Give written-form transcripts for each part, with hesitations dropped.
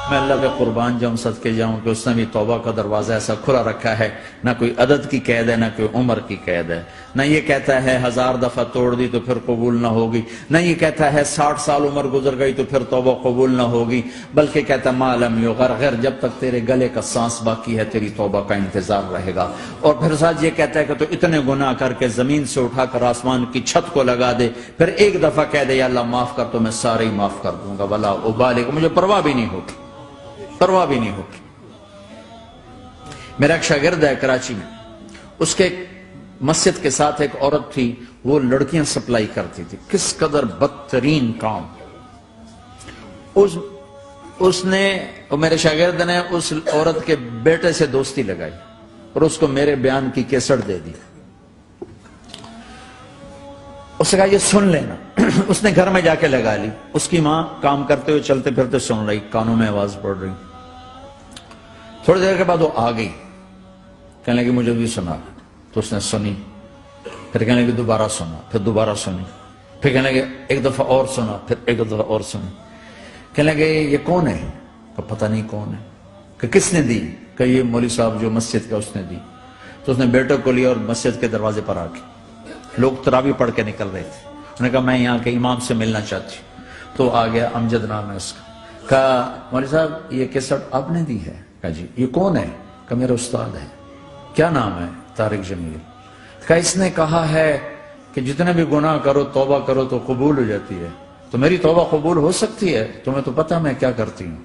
میں اللہ کے قربان جاؤں، صدقے جاؤں کہ اس نے بھی توبہ کا دروازہ ایسا کھلا رکھا ہے، نہ کوئی عدد کی قید ہے نہ کوئی عمر کی قید ہے، نہ یہ کہتا ہے 1000 دفعہ توڑ دی تو پھر قبول نہ ہوگی، نہ یہ کہتا ہے 60 سال عمر گزر گئی تو پھر توبہ قبول نہ ہوگی، بلکہ کہتا ہے ما لم یغرغر، جب تک تیرے گلے کا سانس باقی ہے تیری توبہ کا انتظار رہے گا۔ اور پھر ساتھ یہ کہتا ہے کہ تو اتنے گناہ کر کے زمین سے اٹھا کر آسمان کی چھت کو لگا دے، پھر ایک دفعہ کہہ دے یا اللہ معاف کر تو میں سارے ہی معاف کر دوں گا، ولا ابالغ، مجھے پرواہ بھی نہیں ہوگی، پرواہ بھی نہیں ہوگی۔ میرا ایک شاگرد ہے کراچی میں، اس کے مسجد کے ساتھ ایک عورت تھی، وہ لڑکیاں سپلائی کرتی تھی، کس قدر بدترین کام۔ اس نے، میرے شاگرد نے اس عورت کے بیٹے سے دوستی لگائی اور اس کو میرے بیان کی کیسٹ دے دی۔ اس نے کہا یہ سن لینا۔ اس نے گھر میں جا کے لگا لی، اس کی ماں کام کرتے ہوئے چلتے پھرتے سن رہی، کانوں میں آواز پڑ رہی۔ تھوڑی دیر کے بعد وہ آ گئی، کہنے لگی مجھے بھی سنا، تو اس نے سنی، پھر کہنے لگی دوبارہ سنا، پھر دوبارہ سنی، پھر کہنے لگی ایک دفعہ اور سنا، پھر ایک دفعہ اور سنی۔ کہنے لگے یہ کون ہے؟ کہ پتہ نہیں کون ہے۔ کہ کس نے دی؟ کہ یہ مولوی صاحب جو مسجد کا اس نے دی۔ تو اس نے بیٹے کو لیا اور مسجد کے دروازے پر آ کے، لوگ تراویح پڑھ کے نکل رہے تھے، انہوں نے کہا میں یہاں کے امام سے ملنا چاہتی ہوں۔ تو آ گیا، امجد نام ہے اس کا۔ کہا مولوی صاحب یہ کیسٹ آپ نے دی ہے؟ کہا جی۔ یہ کون ہے؟ کہ میرا استاد ہے۔ کیا نام ہے؟ طارق جمیل۔ کہا اس نے کہا ہے کہ جتنے بھی گناہ کرو توبہ کرو تو قبول ہو جاتی ہے، تو میری توبہ قبول ہو سکتی ہے؟ تمہیں تو پتہ میں کیا کرتی ہوں۔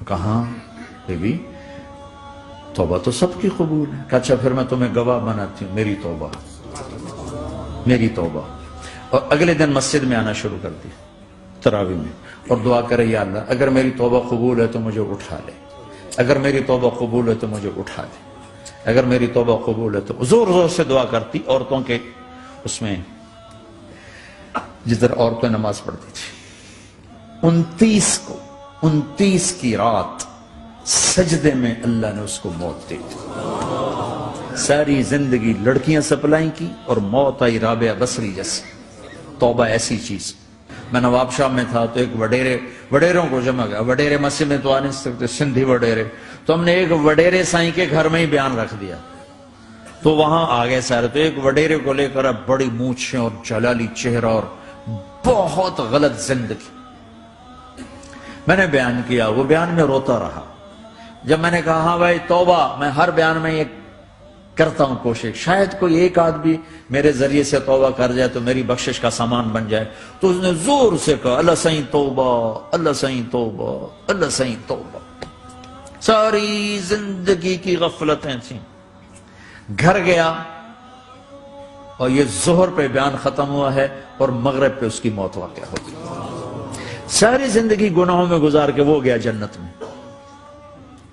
کہا ہاں بی بی توبہ تو سب کی قبول ہے۔ کہا اچھا پھر میں تمہیں گواہ بناتی ہوں، میری توبہ، میری توبہ۔ اور اگلے دن مسجد میں آنا شروع کر دی تراویح میں، اور دعا کرے یا اللہ اگر میری توبہ قبول ہے تو مجھے اٹھا لے، اگر میری توبہ قبول ہے تو مجھے اٹھا لے، اگر میری توبہ قبول ہے تو۔ زور زور سے دعا کرتی، عورتوں کے اس میں جدھر عورتیں نماز پڑھتی تھی۔ 29 کی رات سجدے میں اللہ نے اس کو موت دے دی۔ ساری زندگی لڑکیاں سپلائی کی اور موت آئی رابعہ بصری جیسی۔ توبہ ایسی چیز۔ میں نواب شاہ میں تھا تو ایک وڈیروں کو جمع گیا، وڈیرے مسجد میں تو آ نہیں سکتے، سندھی وڈیرے، تو ہم نے ایک وڈیرے سائیں کے گھر میں ہی بیان رکھ دیا، تو وہاں آ گئے سارے۔ تو ایک وڈیرے کو لے کر بڑی مونچھیں اور جلالی چہرہ اور بہت غلط زندگی، میں نے بیان کیا، وہ بیان میں روتا رہا۔ جب میں نے کہا ہاں بھائی توبہ، میں ہر بیان میں یہ کرتا ہوں کوشش، شاید کوئی ایک آدمی میرے ذریعے سے توبہ کر جائے تو میری بخشش کا سامان بن جائے، تو اس نے زور سے کہا اللہ سائیں توبہ، اللہ سائیں توبہ، اللہ سائیں توبہ۔ ساری زندگی کی غفلتیں تھیں۔ گھر گیا اور یہ ظہر پہ بیان ختم ہوا ہے اور مغرب پہ اس کی موت واقع ہو گئی۔ ساری زندگی گناہوں میں گزار کے وہ گیا جنت میں،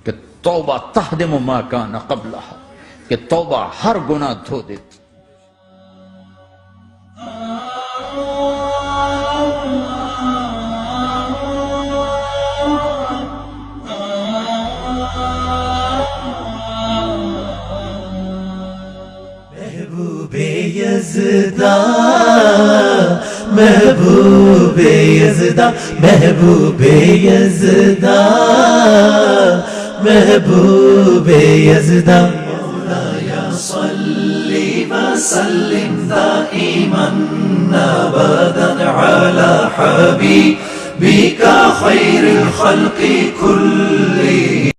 کہ توبہ تہدم ما کان قبلہا، کہ توبہ ہر گناہ دھو دیتی۔ محبوب یزداں، محبوب یزداں، محبوب یزداں، محبوب یزداں، مولایا صلی وسلم دائما ابدا علی حبیبک خیر الخلق کلہم۔